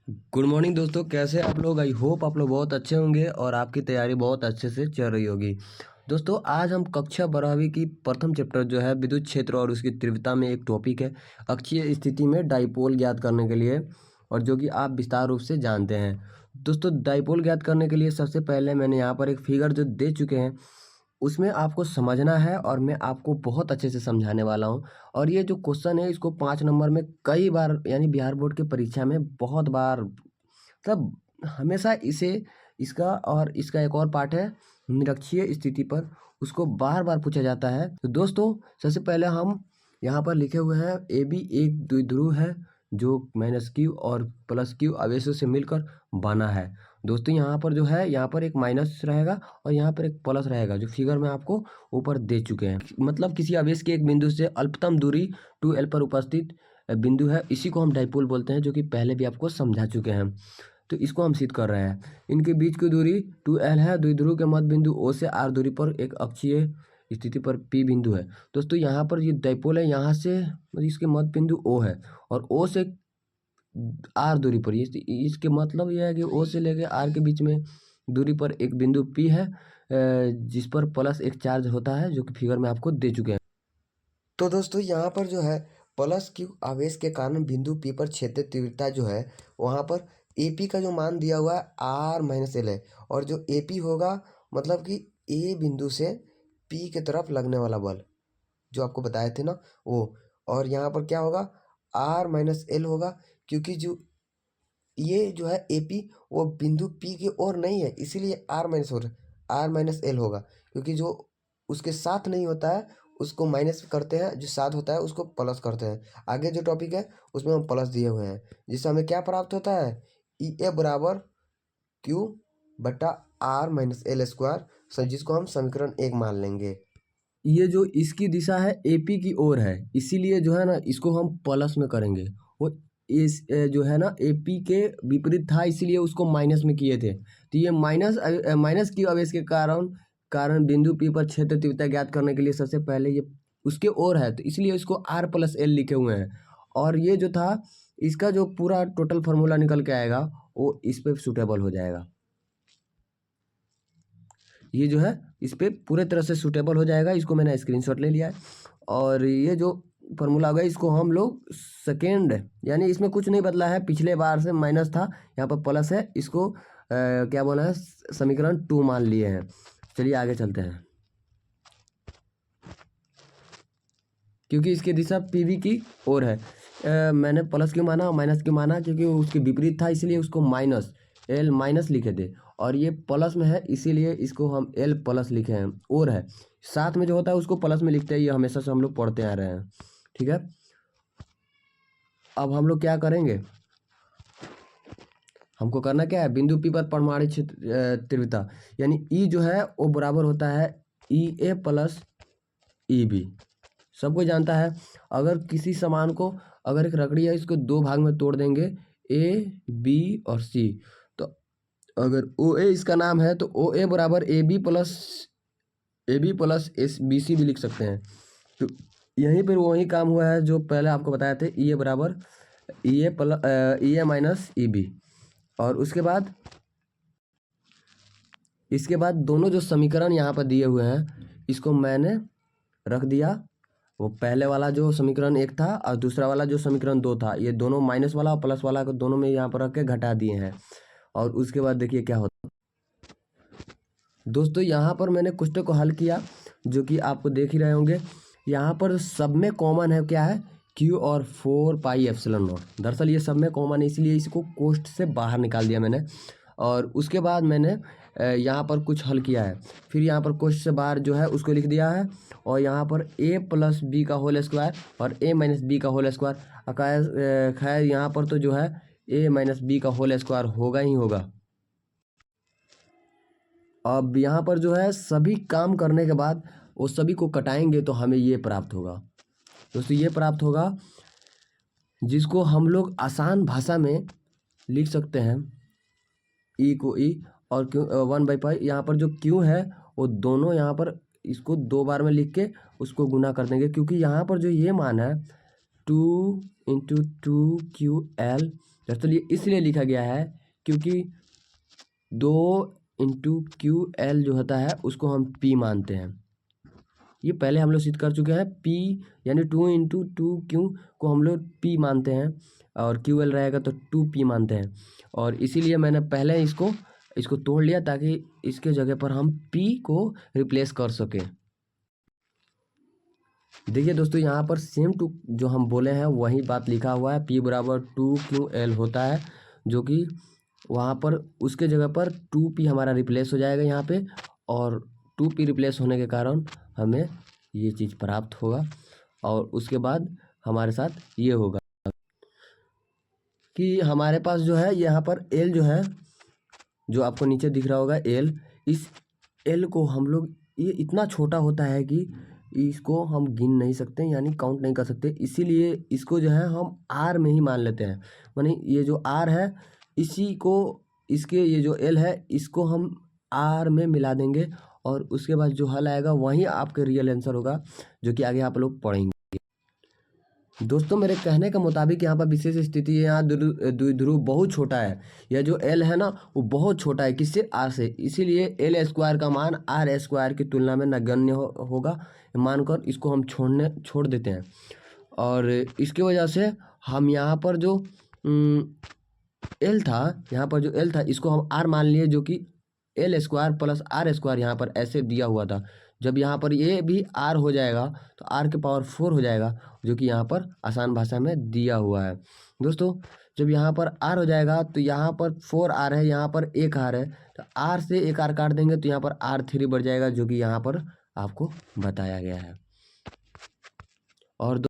Good morning दोस्तों, कैसे आप लोग। आई होप आप लोग बहुत अच्छे होंगे और आपकी तैयारी बहुत अच्छे से चल रही होगी। दोस्तों आज हम कक्षा 12वीं की प्रथम चैप्टर जो है विद्युत क्षेत्र और उसकी तीव्रता में एक टॉपिक है अक्षीय स्थिति में डाइपोल ज्ञात करने के लिए, और जो कि आप विस्तार रूप से जानते हैं। दोस्तों डाइपोल ज्ञात करने के लिए सबसे पहले मैंने यहाँ पर एक फिगर जो दे चुके हैं उसमें आपको समझना है और मैं आपको बहुत अच्छे से समझाने वाला हूँ। और ये जो क्वेश्चन है इसको 5 नंबर में कई बार यानी बिहार बोर्ड की परीक्षा में बहुत बार तब हमेशा इसे इसका और इसका एक और पार्ट है निरक्षीय स्थिति पर, उसको बार बार पूछा जाता है। तो दोस्तों सबसे पहले हम यहाँ पर लिखे हुए हैं ए बी एक द्विध्रुव है जो -q और +q आवेशों से मिलकर बना है। दोस्तों यहाँ पर जो है यहाँ पर एक माइनस रहेगा और यहाँ पर एक प्लस रहेगा जो फिगर में आपको ऊपर दे चुके हैं। मतलब किसी आवेश के एक बिंदु से अल्पतम दूरी 2l पर उपस्थित बिंदु है, इसी को हम डाइपोल बोलते हैं, जो कि पहले भी आपको समझा चुके हैं। तो इसको हम सिद्ध कर रहे हैं। इनके बीच की दूरी 2l है। द्विध्रुव के मध्य बिंदु O से R दूरी पर एक अक्षीय स्थिति पर P बिंदु है। दोस्तों यहाँ पर ये डाइपोल है, यहाँ से इसके मध्य बिंदु O है और O से R दूरी पर, इसके मतलब यह है कि O से लेके R के बीच में दूरी पर एक बिंदु P है जिस पर प्लस एक चार्ज होता है, जो कि फिगर में आपको दे चुके हैं। तो दोस्तों यहाँ पर जो है +q आवेश के कारण बिंदु P पर क्षेत्र तीव्रता जो है वहाँ पर AP का जो मान दिया हुआ है R-L है, और जो AP होगा मतलब कि A बिंदु से P की तरफ लगने वाला बल जो आपको बताए थे ना वो, और यहाँ पर क्या होगा R-L होगा, क्योंकि जो ये जो है AP वो बिंदु P की ओर नहीं है, इसीलिए R-L होगा, क्योंकि जो उसके साथ नहीं होता है उसको माइनस करते हैं, जो साथ होता है उसको प्लस करते हैं। आगे जो टॉपिक है उसमें हम प्लस दिए हुए हैं, जिससे हमें क्या प्राप्त होता है EA बराबर Q/R-L², जिसको हम समीकरण 1 मान लेंगे। ये जो इसकी दिशा है AP की ओर है, इसीलिए जो है ना इसको हम प्लस में करेंगे। वो इस जो है ना AP के विपरीत था, इसीलिए उसको माइनस में किए थे। तो ये माइनस की आवेश के कारण बिंदु P पर क्षेत्र तीव्रता ज्ञात करने के लिए सबसे पहले ये उसके ओर है, तो इसलिए इसको R+L लिखे हुए हैं। और ये जो था इसका जो पूरा टोटल फार्मूला निकल के आएगा वो इस पे सूटेबल हो जाएगा। ये जो है इस पे पूरे तरह से सूटेबल हो जाएगा। इसको मैंने स्क्रीनशॉट ले लिया है, और ये जो फार्मूला होगा इसको हम लोग सेकेंड, यानी इसमें कुछ नहीं बदला है, पिछले बार से माइनस था यहाँ पर प्लस है, इसको क्या बोला है समीकरण 2 मान लिए हैं। चलिए आगे चलते हैं। क्योंकि इसकी दिशा PV की ओर है, मैंने प्लस क्यों माना माइनस क्यों माना, क्योंकि उसके विपरीत था इसलिए उसको -L- लिखे थे, और ये प्लस में है इसीलिए इसको हम L+ लिखे हैं। और है साथ में जो होता है उसको प्लस में लिखते हैं, ये हमेशा से हम लोग पढ़ते आ रहे हैं। ठीक है, अब हम लोग क्या करेंगे, हमको करना क्या है, बिंदु P पर परमाणु क्षेत्र तीव्रता यानी E जो है वो बराबर होता है EA + EB। सबको जानता है, अगर किसी सामान को, अगर एक लकड़ी है इसको 2 भाग में तोड़ देंगे A, B और C, तो अगर OA इसका नाम है तो OA बराबर AB प्लस BC भी लिख सकते हैं। तो यहीं पर वही काम हुआ है जो पहले आपको बताया थे, EA बराबर EA - EB। और इसके बाद दोनों जो समीकरण यहाँ पर दिए हुए हैं इसको मैंने रख दिया। वो पहले वाला जो समीकरण 1 था और दूसरा वाला जो समीकरण 2 था, ये दोनों माइनस वाला और प्लस वाला को दोनों में यहाँ पर रख के घटा दिए हैं। और उसके बाद देखिए क्या होता है। दोस्तों यहाँ पर मैंने क्वेश्चन को हल किया, जो कि आपको देख ही रहे होंगे। यहाँ पर सब में कॉमन है क्या है, Q और 4πε0। दरअसल ये सब में कॉमन है, इसलिए इसको कोष्ठ से बाहर निकाल दिया मैंने। और उसके बाद मैंने यहाँ पर कुछ हल किया है, फिर यहाँ पर कोष्ठ से बाहर जो है उसको लिख दिया है, और यहाँ पर A+B का होल स्क्वायर और A - B का होल स्क्वायर। खैर यहाँ पर तो जो है A - B का होल स्क्वायर होगा ही होगा। अब यहाँ पर जो है सभी काम करने के बाद वो सभी को कटाएंगे तो हमें ये प्राप्त होगा। दोस्तों ये प्राप्त होगा जिसको हम लोग आसान भाषा में लिख सकते हैं E को E और Q 1/π। यहाँ पर जो Q है वो दोनों यहाँ पर इसको 2 बार में लिख के उसको गुना कर देंगे, क्योंकि यहाँ पर जो ये मान है 2 × 2 QL। दरअसल ये इसलिए लिखा गया है क्योंकि 2 × QL जो होता है उसको हम P मानते हैं। ये पहले हम लोग सिद्ध कर चुके हैं। P यानी 2 × 2Q को हम लोग P मानते हैं और QL रहेगा तो 2P मानते हैं। और इसीलिए मैंने पहले इसको तोड़ लिया ताकि इसके जगह पर हम P को रिप्लेस कर सकें। देखिए दोस्तों, यहाँ पर सेम टू जो हम बोले हैं वही बात लिखा हुआ है। P बराबर 2QL होता है, जो कि वहाँ पर उसके जगह पर 2P हमारा रिप्लेस हो जाएगा यहाँ पे, और 2P रिप्लेस होने के कारण हमें ये चीज़ प्राप्त होगा। और उसके बाद हमारे साथ ये होगा कि हमारे पास जो है यहाँ पर L जो है, जो आपको नीचे दिख रहा होगा L, इस L को हम लोग, ये इतना छोटा होता है कि इसको हम गिन नहीं सकते, यानी काउंट नहीं कर सकते। इसीलिए इसको जो है हम R में ही मान लेते हैं। माने ये जो R है, इसी को, इसके ये जो L है, इसको हम R में मिला देंगे और उसके बाद जो हल आएगा वही आपके रियल आंसर होगा, जो कि आगे आप लोग पढ़ेंगे। दोस्तों, मेरे कहने के मुताबिक यहाँ पर विशेष स्थिति है, यहाँ द्विध्रुव बहुत छोटा है। यह जो L है ना, वो बहुत छोटा है, किससे? R से। इसीलिए L² का मान R² की तुलना में नगण्य होगा, मानकर इसको हम छोड़ देते हैं। और इसकी वजह से हम यहाँ पर जो L था, यहाँ पर जो L था, इसको हम R मान लिए, जो कि L² + R² यहाँ पर ऐसे दिया हुआ था। जब यहाँ पर ये भी R हो जाएगा तो R⁴ हो जाएगा, जो कि यहाँ पर आसान भाषा में दिया हुआ है। दोस्तों, जब यहाँ पर R हो जाएगा तो यहाँ पर 4R है, यहाँ पर 1R है, तो R से 1R काट देंगे तो यहाँ पर R³ बढ़ जाएगा, जो कि यहाँ पर आपको बताया गया है। और